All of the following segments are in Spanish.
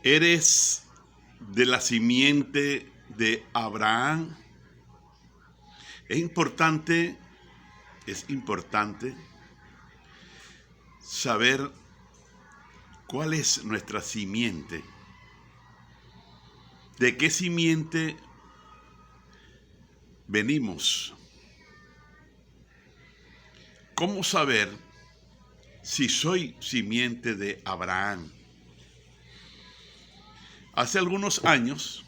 ¿Eres de la simiente de Abraham? Es importante saber cuál es nuestra simiente. ¿De qué simiente venimos? ¿Cómo saber si soy simiente de Abraham? Hace algunos años,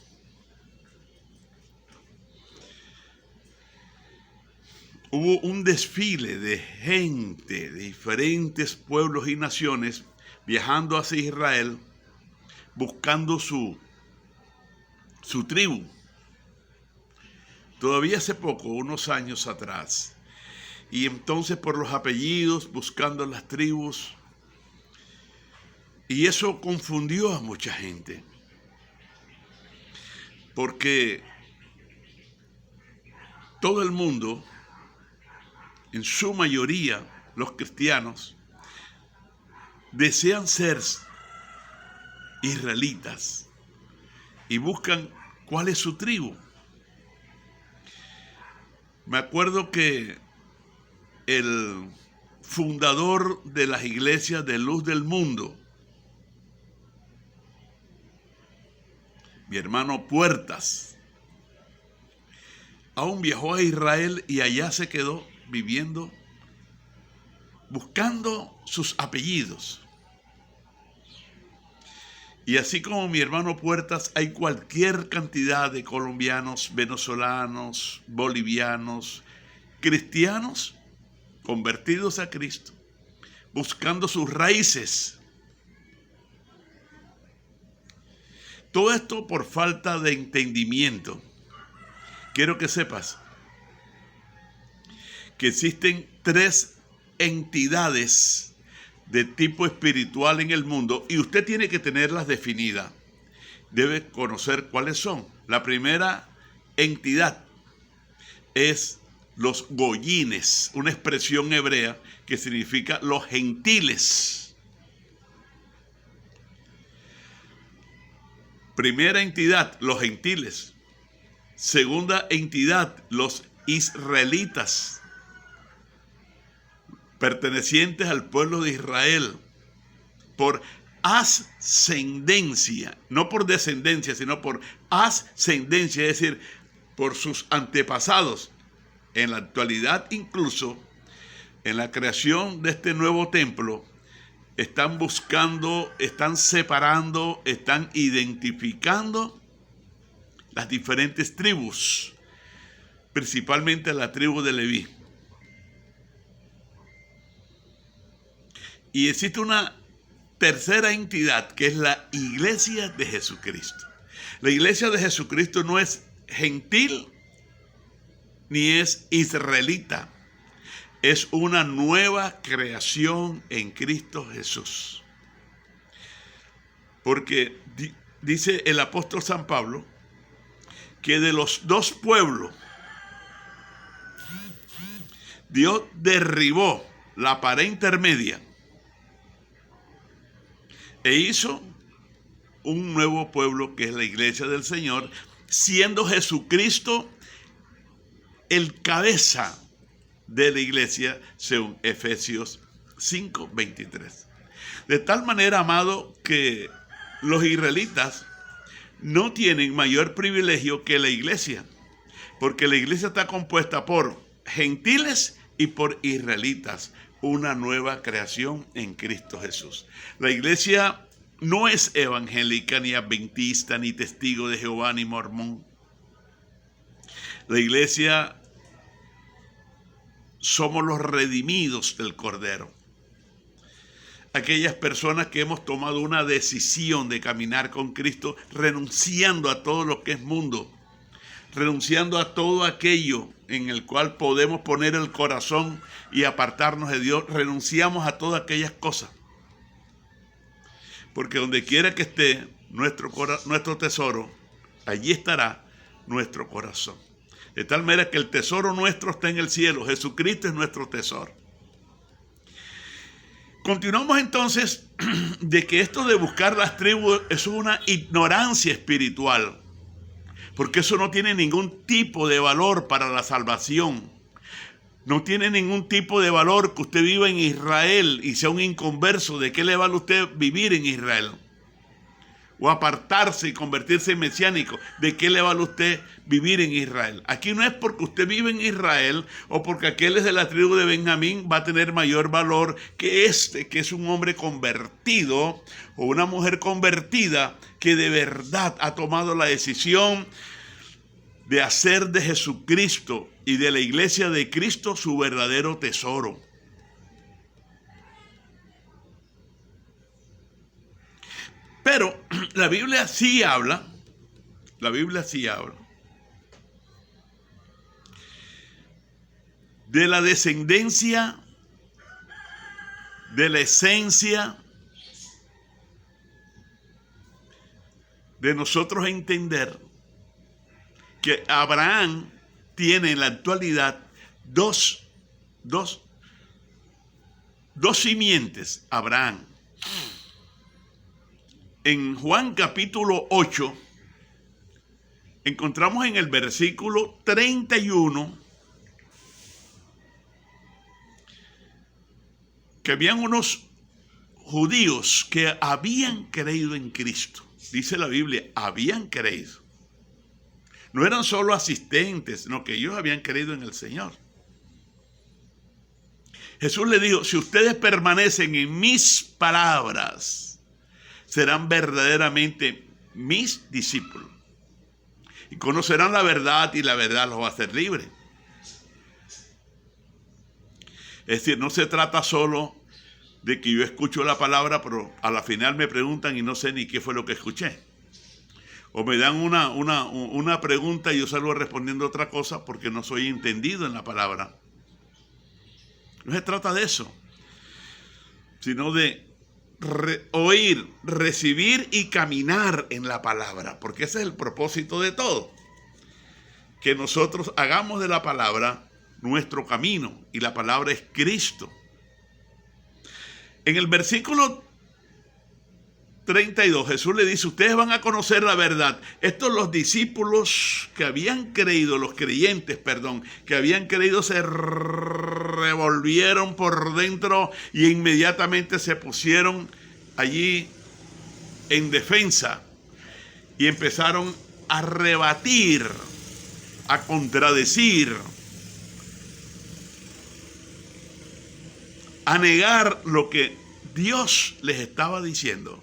hubo un desfile de gente de diferentes pueblos y naciones viajando hacia Israel, buscando su tribu. Todavía hace poco, unos años atrás. Y entonces por los apellidos, buscando las tribus. Y eso confundió a mucha gente. Porque todo el mundo, en su mayoría, los cristianos, desean ser israelitas y buscan cuál es su tribu. Me acuerdo que el fundador de las iglesias de Luz del Mundo, mi hermano Puertas, aún viajó a Israel y allá se quedó viviendo, buscando sus apellidos. Y así como mi hermano Puertas, hay cualquier cantidad de colombianos, venezolanos, bolivianos, cristianos convertidos a Cristo, buscando sus raíces. Todo esto por falta de entendimiento. Quiero que sepas que existen 3 entidades de tipo espiritual en el mundo y usted tiene que tenerlas definidas. Debe conocer cuáles son. La primera entidad es los goyines, una expresión hebrea que significa los gentiles. Primera entidad, los gentiles. Segunda entidad, los israelitas, pertenecientes al pueblo de Israel, por ascendencia, no por descendencia, sino por ascendencia, es decir, por sus antepasados. En la actualidad, incluso, en la creación de este nuevo templo, están buscando, están separando, están identificando las diferentes tribus, principalmente la tribu de Leví. Y existe una tercera entidad que es la Iglesia de Jesucristo. La Iglesia de Jesucristo no es gentil ni es israelita. Es una nueva creación en Cristo Jesús. Porque dice el apóstol San Pablo que de los 2 pueblos Dios derribó la pared intermedia e hizo un nuevo pueblo que es la iglesia del Señor, siendo Jesucristo el cabeza de la iglesia, según Efesios 5:23. De tal manera, amado, que los israelitas no tienen mayor privilegio que la iglesia, porque la iglesia está compuesta por gentiles y por israelitas, una nueva creación en Cristo Jesús. La iglesia no es evangélica, ni adventista, ni testigo de Jehová, ni mormón. La iglesia somos los redimidos del Cordero. Aquellas personas que hemos tomado una decisión de caminar con Cristo, renunciando a todo lo que es mundo, renunciando a todo aquello en el cual podemos poner el corazón y apartarnos de Dios, renunciamos a todas aquellas cosas. Porque donde quiera que esté nuestro tesoro, allí estará nuestro corazón. De tal manera que el tesoro nuestro está en el cielo. Jesucristo es nuestro tesoro. Continuamos entonces de que esto de buscar las tribus es una ignorancia espiritual, porque eso no tiene ningún tipo de valor para la salvación. No tiene ningún tipo de valor que usted viva en Israel y sea un inconverso. ¿De qué le vale a usted vivir en Israel? O apartarse y convertirse en mesiánico. ¿De qué le vale a usted vivir en Israel? Aquí no es porque usted vive en Israel o porque aquel es de la tribu de Benjamín va a tener mayor valor que este, que es un hombre convertido o una mujer convertida que de verdad ha tomado la decisión de hacer de Jesucristo y de la iglesia de Cristo su verdadero tesoro. Pero la Biblia sí habla de la descendencia, de la esencia, de nosotros entender que Abraham tiene en la actualidad dos simientes. Abraham. En Juan capítulo 8, encontramos en el versículo 31 que habían unos judíos que habían creído en Cristo. Dice la Biblia, habían creído. No eran solo asistentes, sino que ellos habían creído en el Señor. Jesús le dijo, si ustedes permanecen en mis palabras, serán verdaderamente mis discípulos. Y conocerán la verdad y la verdad los va a hacer libres. Es decir, no se trata solo de que yo escucho la palabra, pero a la final me preguntan y no sé ni qué fue lo que escuché. O me dan una pregunta y yo salgo respondiendo otra cosa porque no soy entendido en la palabra. No se trata de eso, sino de oír, recibir y caminar en la palabra, porque ese es el propósito de todo. Que nosotros hagamos de la palabra nuestro camino, y la palabra es Cristo. En el versículo 32, Jesús le dice, ustedes van a conocer la verdad. Estos los discípulos que habían creído, los creyentes, perdón, que habían creído se revolvieron por dentro y inmediatamente se pusieron allí en defensa y empezaron a rebatir, a contradecir, a negar lo que Dios les estaba diciendo.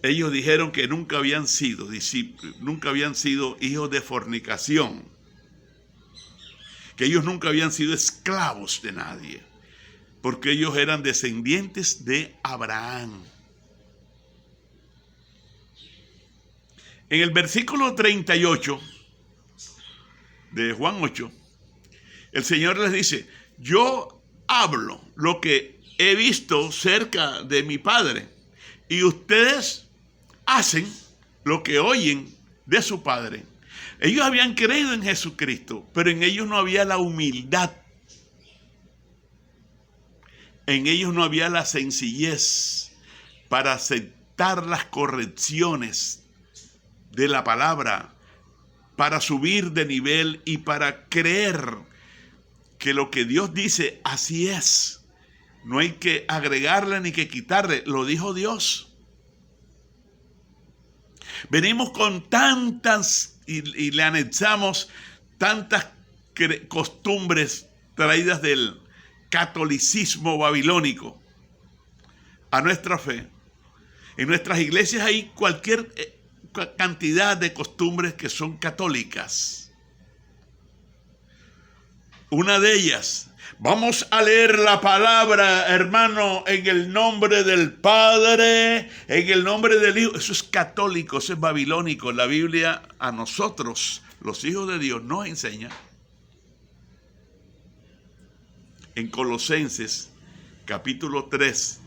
Ellos dijeron que nunca habían sido discípulos, nunca habían sido hijos de fornicación, que ellos nunca habían sido esclavos de nadie, porque ellos eran descendientes de Abraham. En el versículo 38 de Juan 8, el Señor les dice, yo hablo lo que he visto cerca de mi Padre, y ustedes hacen lo que oyen de su Padre. Ellos habían creído en Jesucristo, pero en ellos no había la humildad. En ellos no había la sencillez para aceptar las correcciones de la palabra, para subir de nivel y para creer que lo que Dios dice así es. No hay que agregarle ni que quitarle, lo dijo Dios. Venimos con tantas y le anexamos tantas costumbres traídas del catolicismo babilónico a nuestra fe. En nuestras iglesias hay cualquier cantidad de costumbres que son católicas. Una de ellas, vamos a leer la palabra, hermano, en el nombre del Padre, en el nombre del Hijo. Eso es católico, eso es babilónico. La Biblia a nosotros, los hijos de Dios, nos enseña en Colosenses capítulo 3,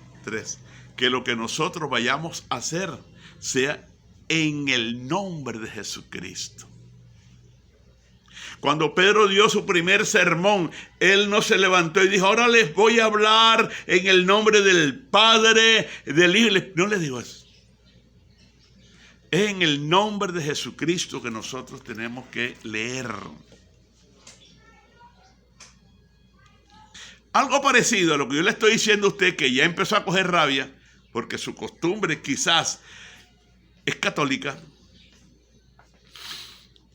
que lo que nosotros vayamos a hacer sea en el nombre de Jesucristo. Cuando Pedro dio su primer sermón, él no se levantó y dijo, ahora les voy a hablar en el nombre del Padre, del Hijo. No les digo eso. Es en el nombre de Jesucristo que nosotros tenemos que leer. Algo parecido a lo que yo le estoy diciendo a usted, que ya empezó a coger rabia, porque su costumbre quizás es católica,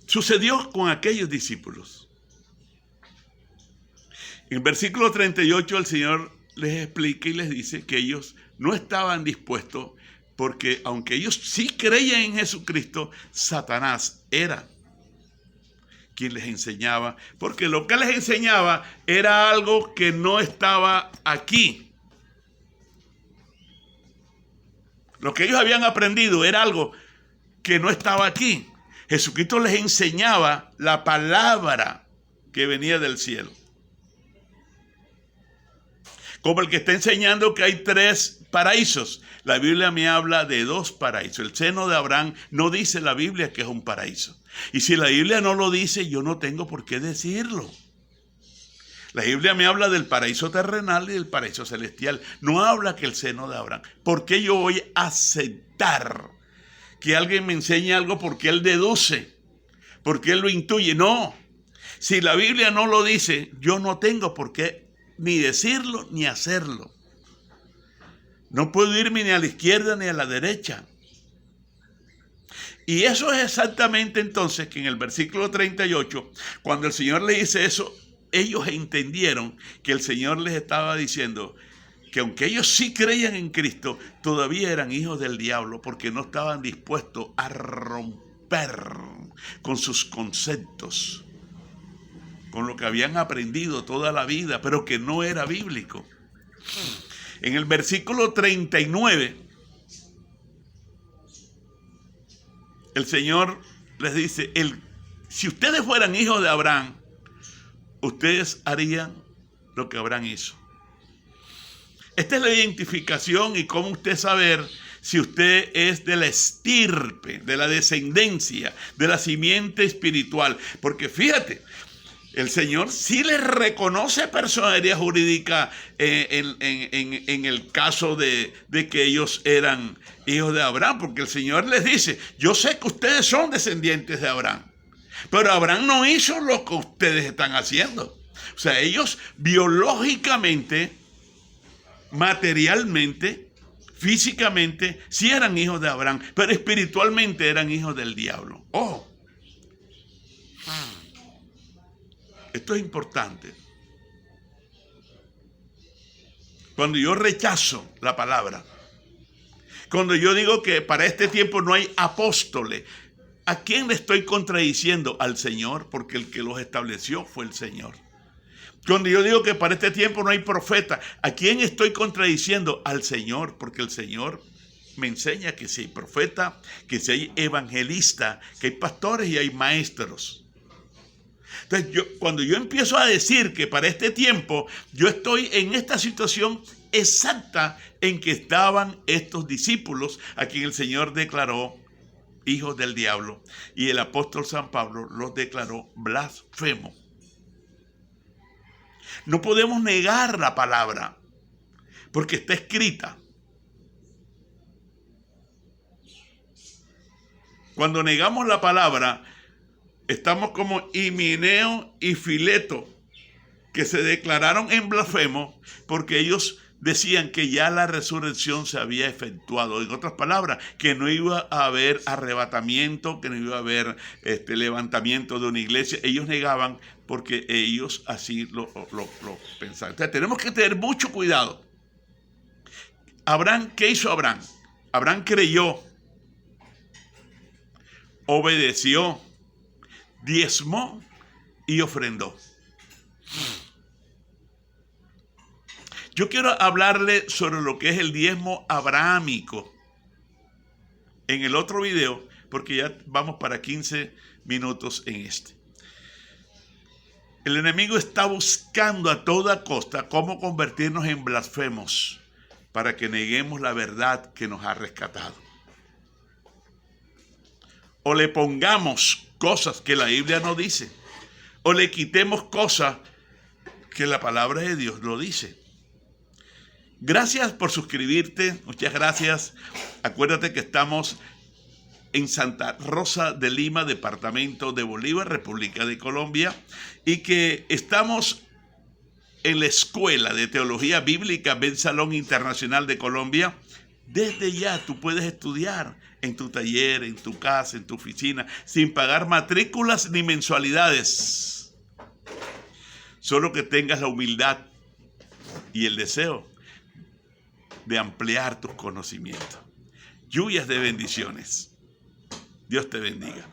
sucedió con aquellos discípulos. En el versículo 38 el Señor les explica y les dice que ellos no estaban dispuestos, porque aunque ellos sí creían en Jesucristo, Satanás era quien les enseñaba, porque lo que les enseñaba era algo que no estaba aquí. Lo que ellos habían aprendido era algo que no estaba aquí. Jesucristo les enseñaba la palabra que venía del cielo. Como el que está enseñando que hay 3 paraísos. La Biblia me habla de 2 paraísos. El seno de Abraham no dice la Biblia que es un paraíso. Y si la Biblia no lo dice, yo no tengo por qué decirlo. La Biblia me habla del paraíso terrenal y del paraíso celestial. No habla que el seno de Abraham. ¿Por qué yo voy a aceptar que alguien me enseñe algo porque él deduce? Porque él lo intuye. No. Si la Biblia no lo dice, yo no tengo por qué ni decirlo ni hacerlo. No puedo irme ni a la izquierda ni a la derecha. Y eso es exactamente entonces que en el versículo 38, cuando el Señor les dice eso, ellos entendieron que el Señor les estaba diciendo que aunque ellos sí creían en Cristo, todavía eran hijos del diablo, porque no estaban dispuestos a romper con sus conceptos, con lo que habían aprendido toda la vida, pero que no era bíblico. En el versículo 39, el Señor les dice, si ustedes fueran hijos de Abraham, ustedes harían lo que Abraham hizo. Esta es la identificación y cómo usted saber si usted es de la estirpe, de la descendencia, de la simiente espiritual. Porque fíjate, el Señor sí les reconoce personería jurídica en el caso de que ellos eran hijos de Abraham, porque el Señor les dice, yo sé que ustedes son descendientes de Abraham, pero Abraham no hizo lo que ustedes están haciendo. O sea, ellos biológicamente, materialmente, físicamente, sí eran hijos de Abraham, pero espiritualmente eran hijos del diablo. ¡Oh! Esto es importante. Cuando yo rechazo la palabra, cuando yo digo que para este tiempo no hay apóstoles, ¿a quién le estoy contradiciendo? Al Señor, porque el que los estableció fue el Señor. Cuando yo digo que para este tiempo no hay profeta, ¿a quién estoy contradiciendo? Al Señor, porque el Señor me enseña que si hay profeta, que si hay evangelista, que hay pastores y hay maestros. Entonces, cuando yo empiezo a decir que para este tiempo yo estoy en esta situación exacta en que estaban estos discípulos, a quien el Señor declaró hijos del diablo, y el apóstol San Pablo los declaró blasfemos. No podemos negar la palabra, porque está escrita. Cuando negamos la palabra, estamos como Himeneo y Fileto, que se declararon en blasfemos porque ellos decían que ya la resurrección se había efectuado. En otras palabras, que no iba a haber arrebatamiento, que no iba a haber levantamiento de una iglesia. Ellos negaban porque ellos así lo pensaban. Entonces, tenemos que tener mucho cuidado. Abraham, ¿qué hizo Abraham? Abraham creyó, obedeció, diezmó y ofrendó. Yo quiero hablarle sobre lo que es el diezmo abrahámico en el otro video, porque ya vamos para 15 minutos en este. El enemigo está buscando a toda costa cómo convertirnos en blasfemos para que neguemos la verdad que nos ha rescatado. O le pongamos cosas que la Biblia no dice, o le quitemos cosas que la palabra de Dios lo dice. Gracias por suscribirte, muchas gracias. Acuérdate que estamos en Santa Rosa de Lima, departamento de Bolívar, República de Colombia, y que estamos en la Escuela de Teología Bíblica Ben Salón Internacional de Colombia. Desde ya tú puedes estudiar en tu taller, en tu casa, en tu oficina, sin pagar matrículas ni mensualidades. Solo que tengas la humildad y el deseo de ampliar tus conocimientos. Lluvias de bendiciones. Dios te bendiga.